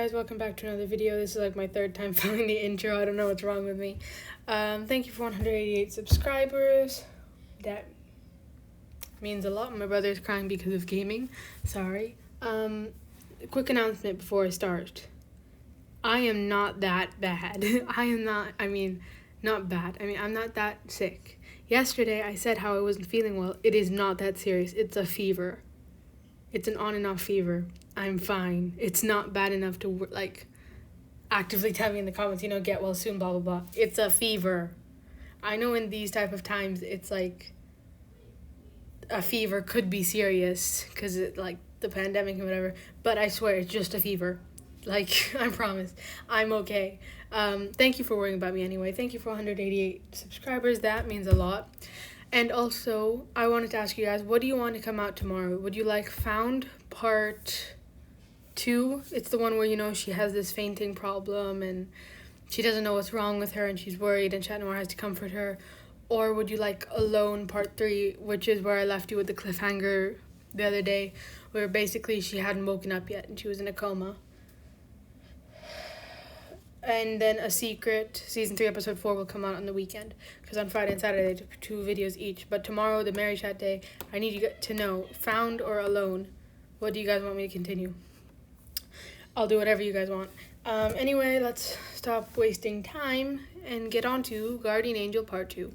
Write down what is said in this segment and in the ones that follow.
guys, welcome back to another video. This is like my third time filming the intro. I don't know what's wrong with me. Thank you for 188 subscribers. That means a lot. My brother's crying because of gaming. Sorry. Quick announcement before I start. I am not that bad. Not bad. I'm not that sick. Yesterday I said how I wasn't feeling well. It is not that serious. It's a fever. It's an on and off fever. I'm fine. It's not bad enough to, actively tell me in the comments, get well soon, blah, blah, blah. It's a fever. I know in these type of times, it's like, a fever could be serious, because the pandemic and whatever, but I swear, it's just a fever. I promise. I'm okay. Thank you for worrying about me anyway. Thank you for 188 subscribers. That means a lot. And also, I wanted to ask you guys, what do you want to come out tomorrow? Would you like Found Part 2? It's the one where, she has this fainting problem and she doesn't know what's wrong with her and she's worried and Chat Noir has to comfort her. Or would you like Alone Part 3, which is where I left you with the cliffhanger the other day, where basically she hadn't woken up yet and she was in a coma. And then A Secret, Season 3, Episode 4 will come out on the weekend. Because on Friday and Saturday, they do 2 videos each. But tomorrow, the Mary Chat Day, I need you to know, Found or Alone, what do you guys want me to continue? I'll do whatever you guys want. Anyway, let's stop wasting time and get on to Guardian Angel Part 2.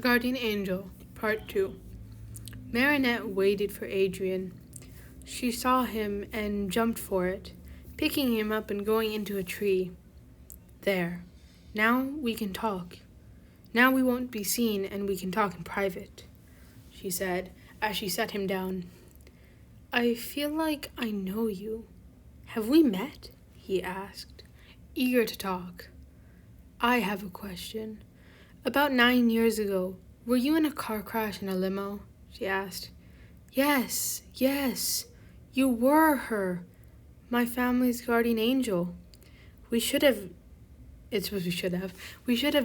Guardian Angel Part 2. Marinette waited for Adrian. She saw him and jumped for it, picking him up and going into a tree. There. Now we can talk. Now we won't be seen and we can talk in private, she said as she set him down. I feel like I know you. Have we met? He asked, eager to talk. I have a question. About 9 years ago, were you in a car crash in a limo? She asked. Yes, you were her. My family's guardian angel. We should have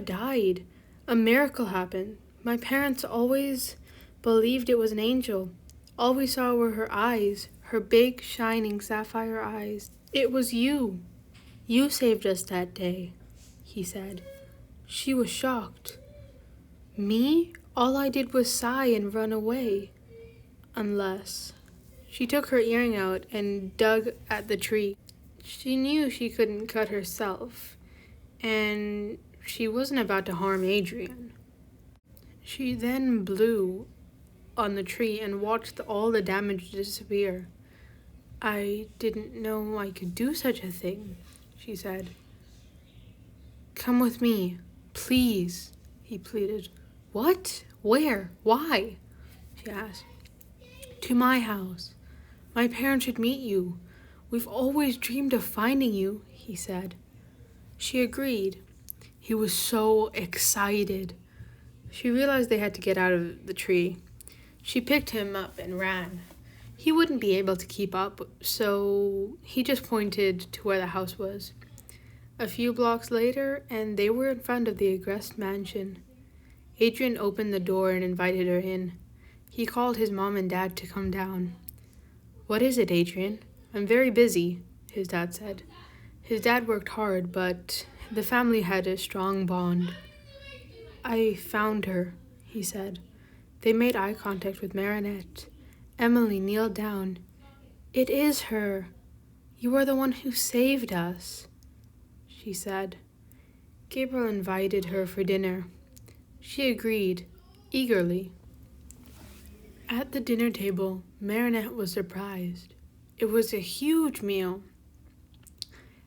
died. A miracle happened. My parents always believed it was an angel. All we saw were her eyes, her big, shining sapphire eyes. It was you. You saved us that day, he said. She was shocked. Me? All I did was sigh and run away. Unless... She took her earring out and dug at the tree. She knew she couldn't cut herself, and she wasn't about to harm Adrian. She then blew on the tree and watched all the damage disappear. I didn't know I could do such a thing, she said. Come with me, please, he pleaded. What? Where? Why? She asked. To my house. My parents should meet you. We've always dreamed of finding you, he said. She agreed. He was so excited. She realized they had to get out of the tree. She picked him up and ran. He wouldn't be able to keep up, so he just pointed to where the house was. A few blocks later, and they were in front of the Agreste mansion. Adrian opened the door and invited her in. He called his mom and dad to come down. What is it, Adrian? I'm very busy, his dad said. His dad worked hard, but the family had a strong bond. I found her, he said. They made eye contact with Marinette. Emily kneeled down. It is her. You are the one who saved us, she said. Gabriel invited her for dinner. She agreed, eagerly. At the dinner table, Marinette was surprised. It was a huge meal.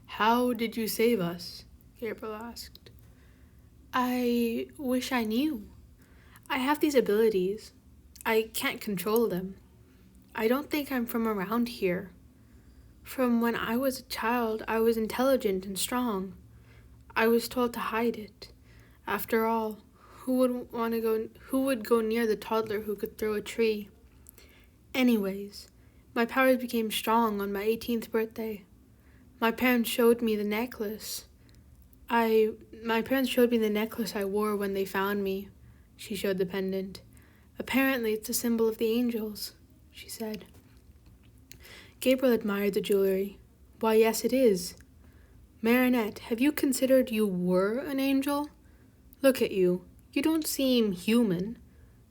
How did you save us? Gabriel asked. I wish I knew. I have these abilities. I can't control them. I don't think I'm from around here. From when I was a child, I was intelligent and strong. I was told to hide it. After all, who would go near the toddler who could throw a tree? Anyways, my powers became strong on my 18th birthday. My parents showed me the necklace. I wore when they found me. She showed the pendant. Apparently it's a symbol of the angels, she said. Gabriel admired the jewelry. Why, yes, it is. Marinette, have you considered you were an angel? Look at you. You don't seem human.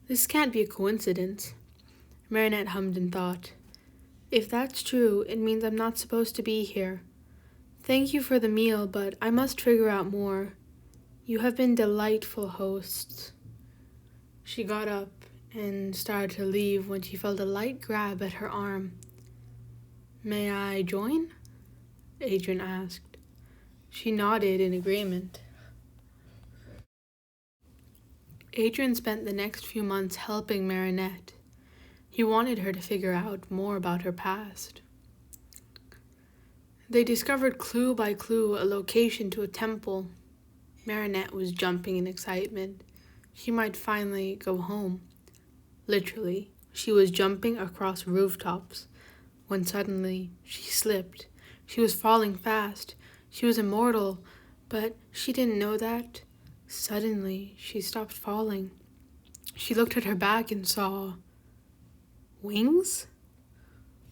This can't be a coincidence. Marinette hummed and thought. If that's true, it means I'm not supposed to be here. Thank you for the meal, but I must figure out more. You have been delightful hosts. She got up and started to leave when she felt a light grab at her arm. May I join? Adrian asked. She nodded in agreement. Adrian spent the next few months helping Marinette. He wanted her to figure out more about her past. They discovered clue by clue a location to a temple. Marinette was jumping in excitement. She might finally go home. Literally, she was jumping across rooftops when suddenly she slipped. She was falling fast. She was immortal, but she didn't know that. Suddenly, she stopped falling. She looked at her back and saw wings?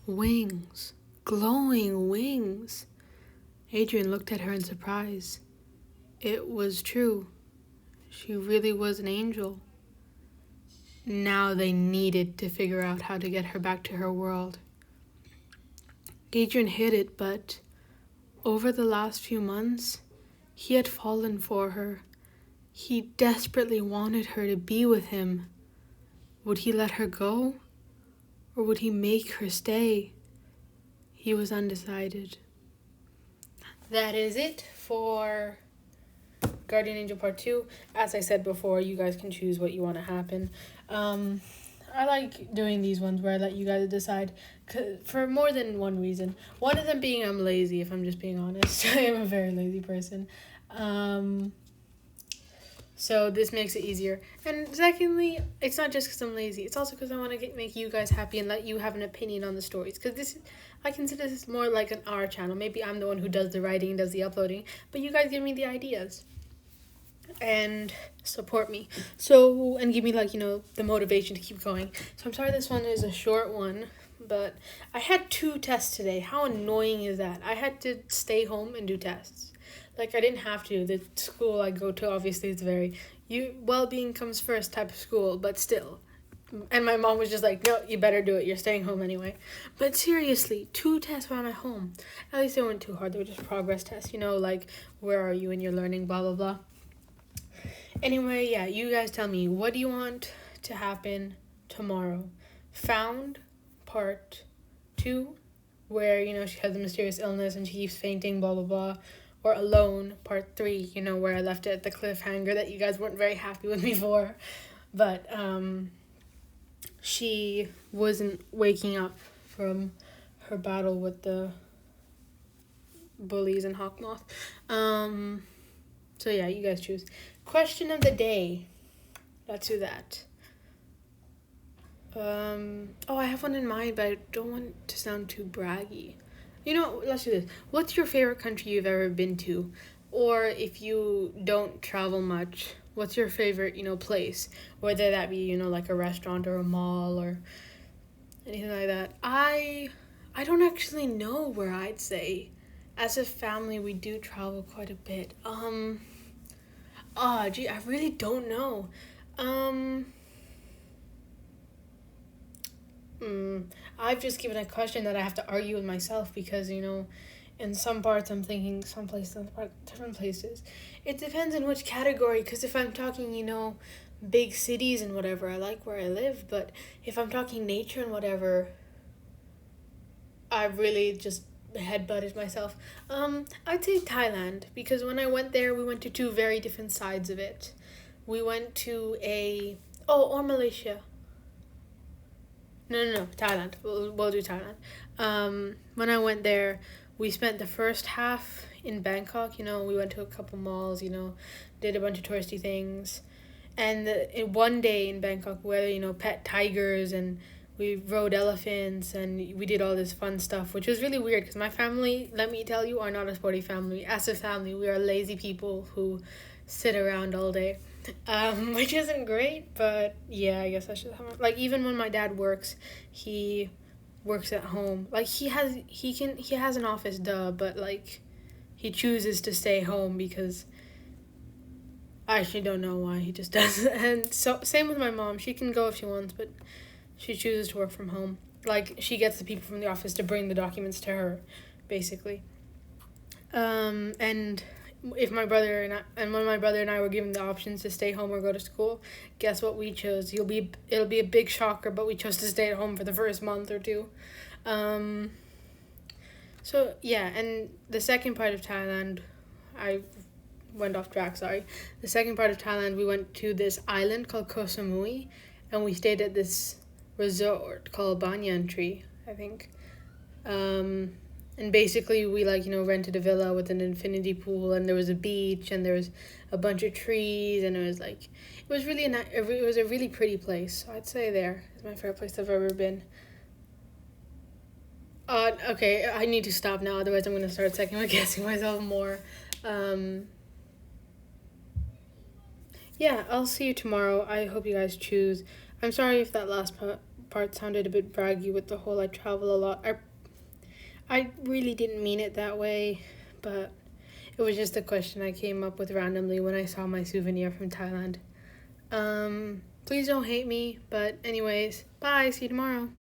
Wings. Glowing wings. Adrian looked at her in surprise. It was true. She really was an angel. Now they needed to figure out how to get her back to her world. Adrian hid it, but over the last few months, he had fallen for her. He desperately wanted her to be with him. Would he let her go? Or would he make her stay? He was undecided. That is it for Guardian Angel Part 2. As I said before, you guys can choose what you want to happen. I like doing these ones where I let you guys decide for more than one reason. One of them being I'm lazy, if I'm just being honest. I am a very lazy person. So this makes it easier. And secondly, it's not just because I'm lazy. It's also because I want to make you guys happy and let you have an opinion on the stories. Because I consider this more like an R channel. Maybe I'm the one who does the writing, does the uploading. But you guys give me the ideas. And support me. So, and give me the motivation to keep going. So I'm sorry this one is a short one. But I had 2 tests today. How annoying is that? I had to stay home and do tests. I didn't have to. The school I go to, obviously, it's very well-being comes first type of school, but still. And my mom was just like, no, you better do it. You're staying home anyway. But seriously, 2 tests while I'm at home. At least they weren't too hard. They were just progress tests, where are you in your learning, blah, blah, blah. Anyway, yeah, you guys tell me, what do you want to happen tomorrow? Found, part 2, where, she has a mysterious illness and she keeps fainting, blah, blah, blah. Or Alone, part 3, where I left it at the cliffhanger that you guys weren't very happy with me for. But she wasn't waking up from her battle with the bullies and Hawkmoth. So yeah, you guys choose. Question of the day. Let's do that. I have one in mind, but I don't want to sound too braggy. Let's do this. What's your favorite country you've ever been to? Or if you don't travel much, what's your favorite, place? Whether that be, like a restaurant or a mall or anything like that. I don't actually know where I'd say. As a family, we do travel quite a bit. I really don't know. I've just given a question that I have to argue with myself because, in some parts I'm thinking some places, different places. It depends on which category, because if I'm talking, big cities and whatever, I like where I live, but if I'm talking nature and whatever, I really just headbutted myself. I'd say Thailand, because when I went there, we went to 2 very different sides of it. We went to or Malaysia. No, Thailand. We'll do Thailand. When I went there, we spent the first half in Bangkok. We went to a couple malls, did a bunch of touristy things. And in one day in Bangkok, where, pet tigers and we rode elephants and we did all this fun stuff, which was really weird because my family, let me tell you, are not a sporty family. As a family, we are lazy people who sit around all day. Which isn't great, but yeah, I guess I should have even when my dad works, he works at home. Like he has an office, but like he chooses to stay home because I actually don't know why, he just does. And so same with my mom. She can go if she wants, but she chooses to work from home. Like she gets the people from the office to bring the documents to her, basically. And if my brother and when my brother and I were given the options to stay home or go to school, guess what we chose? It'll be a big shocker, but we chose to stay at home for the first month or two. So yeah, and the second part of Thailand, I went off track. Sorry. The second part of Thailand, we went to this island called Koh Samui, and we stayed at this resort called Banyan Tree, I think. And basically we rented a villa with an infinity pool, and there was a beach, and there was a bunch of trees, and it was it was a really pretty place. So I'd say there is my favorite place I've ever been. Okay, I need to stop now, otherwise I'm gonna start second guessing myself more. Um, yeah, I'll see you tomorrow. I hope you guys choose. I'm sorry if that last part sounded a bit braggy with the whole I travel a lot. I really didn't mean it that way, but it was just a question I came up with randomly when I saw my souvenir from Thailand. Please don't hate me, but anyways, bye, see you tomorrow.